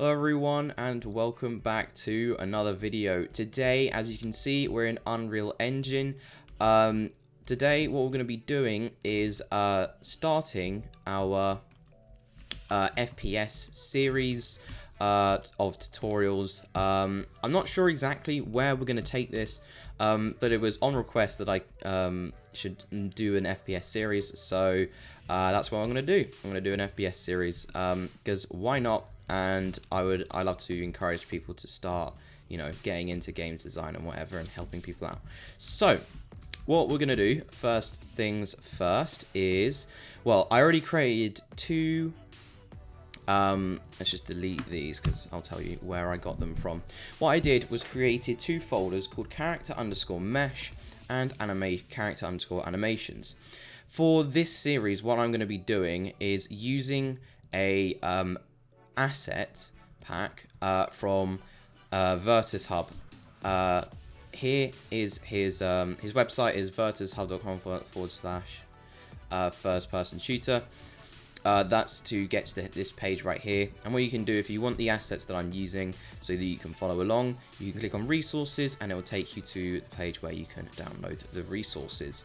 Hello everyone and welcome back to another video. Today, as you can see, we're in Unreal Engine. Today what we're going to be doing is starting our FPS series of tutorials. I'm not sure exactly where we're going to take this, but it was on request that I should do an FPS series, so that's what I'm going to do. I'm going to do an FPS series because why not? And I love to encourage people to start, getting into games design and whatever and helping people out. So what we're going to do, first things first, is, well, I already created two, let's just delete these because I'll tell you where I got them from. What I did was created two folders called character_mesh and character_animations. For this series, what I'm going to be doing is using a asset pack from Virtus Hub. Here is his website is virtushub.com/first person shooter. That's to get to this page right here. And what you can do, if you want the assets that I'm using so that you can follow along, you can click on resources and it will take you to the page where you can download the resources.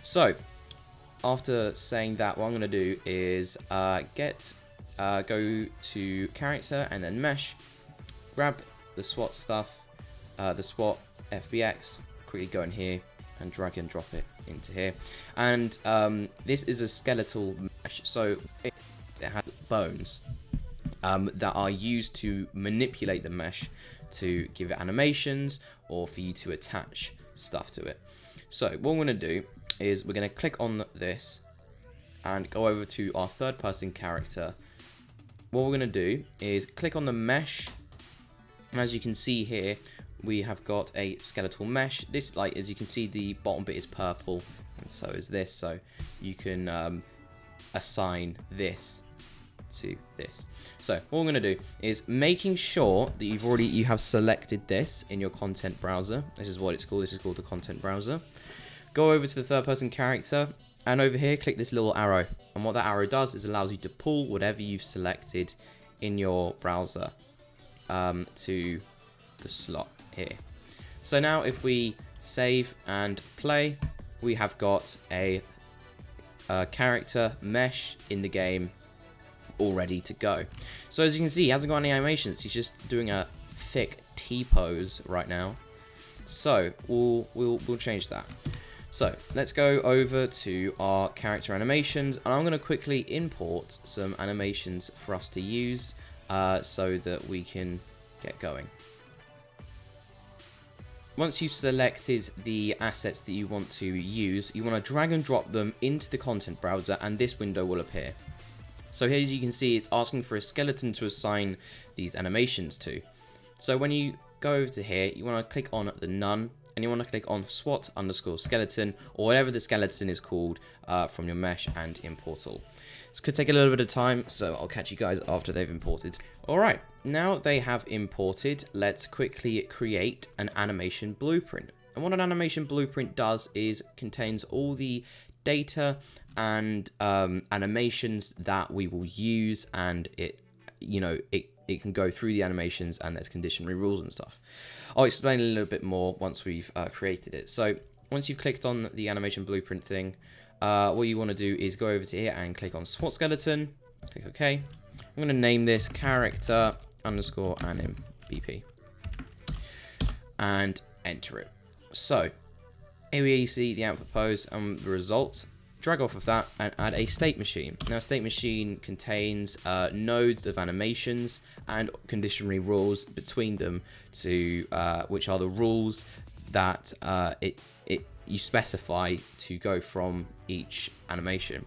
So after saying that, what I'm going to do is go to character and then mesh, grab the SWAT stuff, the SWAT FBX, quickly go in here and drag and drop it into here. And this is a skeletal mesh, so it has bones that are used to manipulate the mesh to give it animations or for you to attach stuff to it. So what we're going to do is we're going to click on this and go over to our third person character. What we're going to do is click on the mesh, and as you can see here, we have got a skeletal mesh. This, like, as you can see, the bottom bit is purple, and so is this, so you can assign this to this. So what we're going to do is making sure that you have selected this in your content browser. This is what it's called. This is called the content browser. Go over to the third person character, and over here click this little arrow, and what that arrow does is allows you to pull whatever you've selected in your browser to the slot here. So now if we save and play, we have got a character mesh in the game all ready to go. So as you can see, he hasn't got any animations. He's just doing a thick T-pose right now. So we'll change that. So let's go over to our character animations, and I'm going to quickly import some animations for us to use so that we can get going. Once you've selected the assets that you want to use, you want to drag and drop them into the content browser, and this window will appear. So here, as you can see, it's asking for a skeleton to assign these animations to. So when you go over to here, you want to click on the none, and you want to click on SWAT_skeleton, or whatever the skeleton is called from your mesh, and import all. This could take a little bit of time, so I'll catch you guys after they've imported. Alright, now they have imported, let's quickly create an animation blueprint. And what an animation blueprint does is contains all the data and animations that we will use, and it can go through the animations, and there's conditionary rules and stuff. I'll explain a little bit more once we've created it. So once you've clicked on the animation blueprint thing, what you want to do is go over to here and click on SWAT skeleton, click OK. I'm going to name this character_anim BP and enter it. So here we see the output pose and the results. Drag off of that and add a state machine. Now, a state machine contains nodes of animations and conditionary rules between them, to which are the rules that you specify to go from each animation.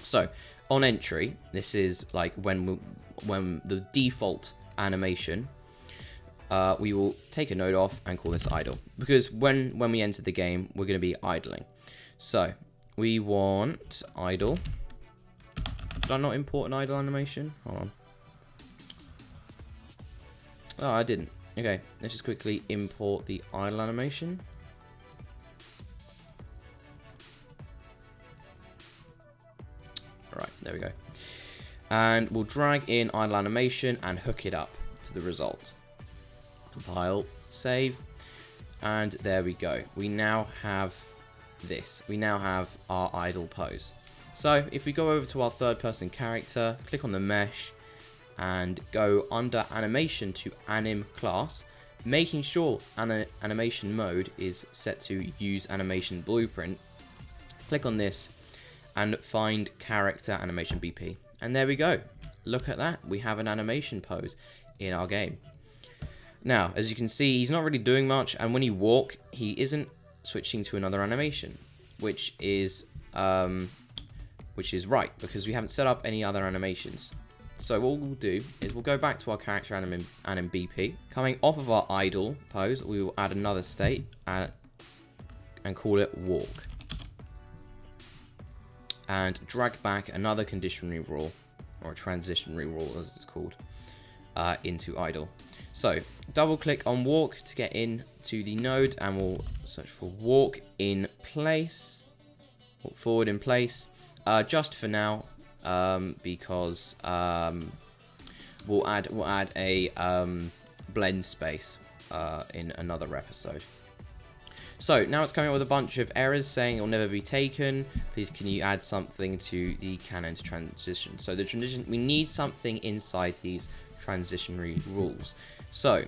So on entry, this is like when the default animation. We will take a node off and call this idle, because when we enter the game, we're going to be idling. So we want idle. Did I not import an idle animation? Hold on. Oh, I didn't. Okay, let's just quickly import the idle animation. Alright, there we go. And we'll drag in idle animation and hook it up. to the result. Compile, save, and there we go. We now have this. We now have our idle pose. So if we go over to our third person character, click on the mesh, and go under animation to anim class, making sure animation mode is set to use animation blueprint. Click on this and find character animation BP. And there we go. Look at that. We have an animation pose in our game. Now, as you can see, he's not really doing much, and when you walk, he isn't switching to another animation, which is right, because we haven't set up any other animations. So what we'll do is we'll go back to our character anim BP. Coming off of our idle pose, we will add another state and call it walk. And drag back another conditionary rule, or a transitionary rule as it's called, into idle. So double click on walk to get into the node, and we'll search for walk in place, walk forward in place, just for now, because we'll add a blend space in another episode. So now it's coming up with a bunch of errors saying it will never be taken. Please can you add something to the canon to transition. So the transition, we need something inside these transitionary rules. So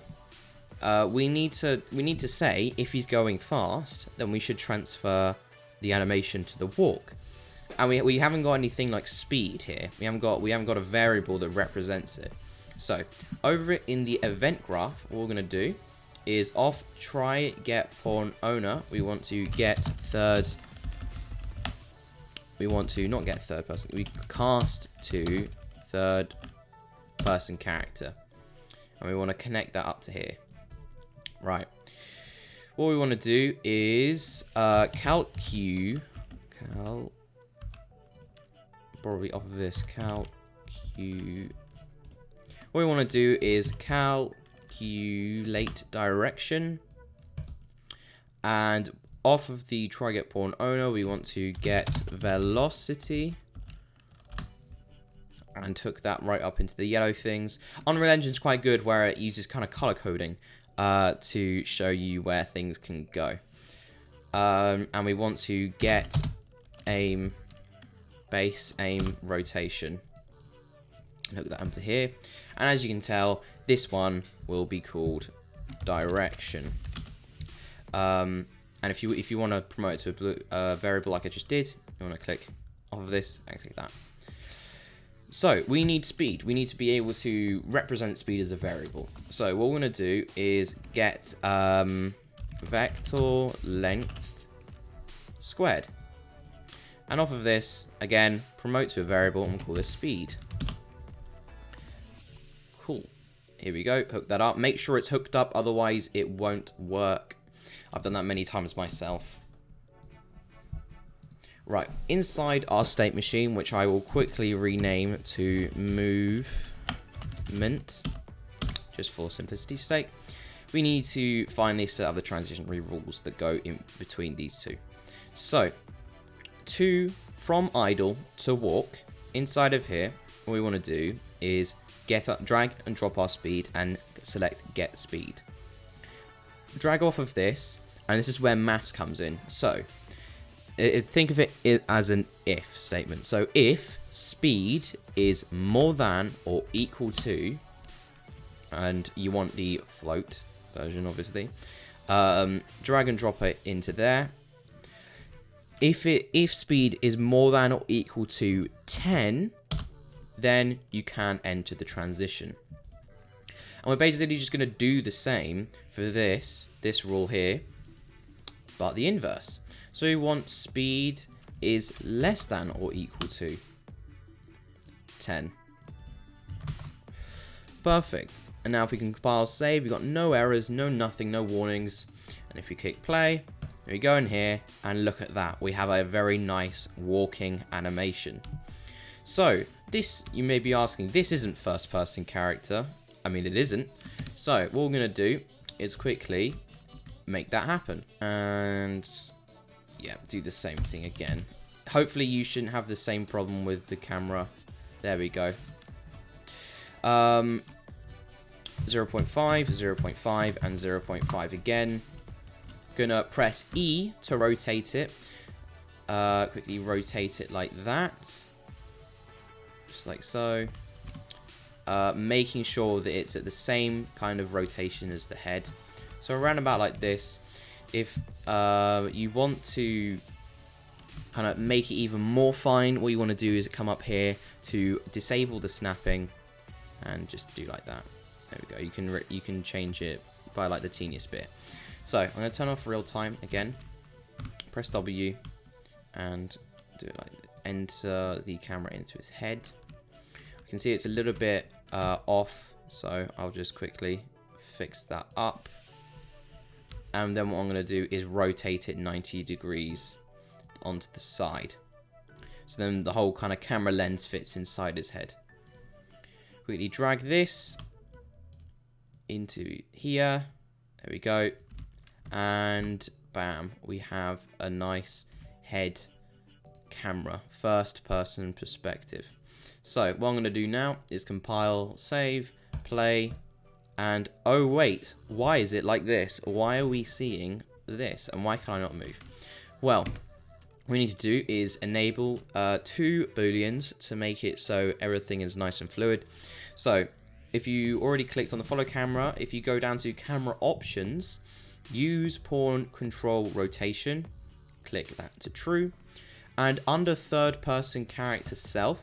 we need to say if he's going fast, then we should transfer the animation to the walk. And we haven't got anything like speed here. We haven't got a variable that represents it. So over in the event graph, what we're gonna do is off try get pawn owner. We want to get third. We want to not get third person. We cast to third person character, and we want to connect that up to here. Right. What we want to do is probably off of this calculate. What we want to do is calculate direction, and off of the try get pawn owner we want to get velocity, and hook that right up into the yellow things. Unreal Engine's quite good where it uses kind of color coding to show you where things can go. And we want to get aim, base, aim, rotation. Hook that onto here. And as you can tell, this one will be called direction. And if you want to promote it to a variable like I just did, you want to click off of this and click that. So we need speed. We need to be able to represent speed as a variable. So what we're going to do is get vector length squared. And off of this, again, promote to a variable, and we'll call this speed. Cool. Here we go. Hook that up. Make sure it's hooked up, otherwise it won't work. I've done that many times myself. Right, inside our state machine, which I will quickly rename to movement, just for simplicity's sake, we need to finally set up the transitionary rules that go in between these two. So, from idle to walk, inside of here, what we want to do is drag and drop our speed and select get speed. Drag off of this, and this is where maths comes in. So, think of it as an if statement. So if speed is more than or equal to, and you want the float version obviously, drag and drop it into there. If speed is more than or equal to 10, then you can enter the transition. And we're basically just going to do the same for this rule here, but the inverse. So we want speed is less than or equal to 10. Perfect. And now if we can compile save, we've got no errors, no nothing, no warnings. And if we click play, we go in here and look at that. We have a very nice walking animation. So this, you may be asking, this isn't first person character. I mean, it isn't. So what we're going to do is quickly make that happen. And yeah, do the same thing again. Hopefully you shouldn't have the same problem with the camera. There we go. 0.5, 0.5, and 0.5 again. Gonna press E to rotate it. Quickly rotate it like that. Just like so. Making sure that it's at the same kind of rotation as the head. So around about like this. If you want to kind of make it even more fine, what you want to do is come up here to disable the snapping and just do like that. There we go. You can change it by like the teeniest bit. So I'm going to turn off real time again. Press W and do it like enter the camera into his head. You can see it's a little bit off, so I'll just quickly fix that up. And then what I'm going to do is rotate it 90 degrees onto the side. So then the whole kind of camera lens fits inside his head. Quickly drag this into here. There we go. And bam, we have a nice head camera, first person perspective. So what I'm going to do now is compile, save, play, and oh wait, why is it like this? Why are we seeing this? And why can I not move? Well, what we need to do is enable 2 booleans to make it so everything is nice and fluid. So if you already clicked on the follow camera, if you go down to camera options, use pawn control rotation, click that to true, and under third person character self,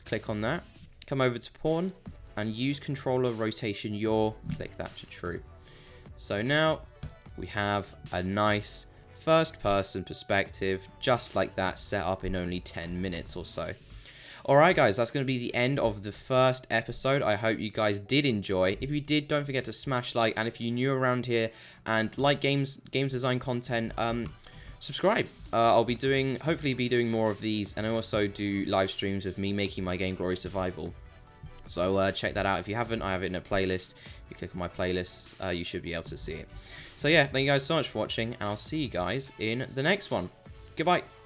click on that, come over to pawn and use controller rotation yaw, click that to true. So now we have a nice first person perspective just like that, set up in only 10 minutes or so. Alright guys, that's going to be the end of the first episode. I hope you guys did enjoy. If you did, don't forget to smash like, and if you're new around here and like games design content, subscribe. I'll be hopefully be doing more of these, and I also do live streams of me making my game Glory Survival. So check that out. If you haven't, I have it in a playlist. If you click on my playlist, you should be able to see it. So yeah, thank you guys so much for watching, and I'll see you guys in the next one. Goodbye.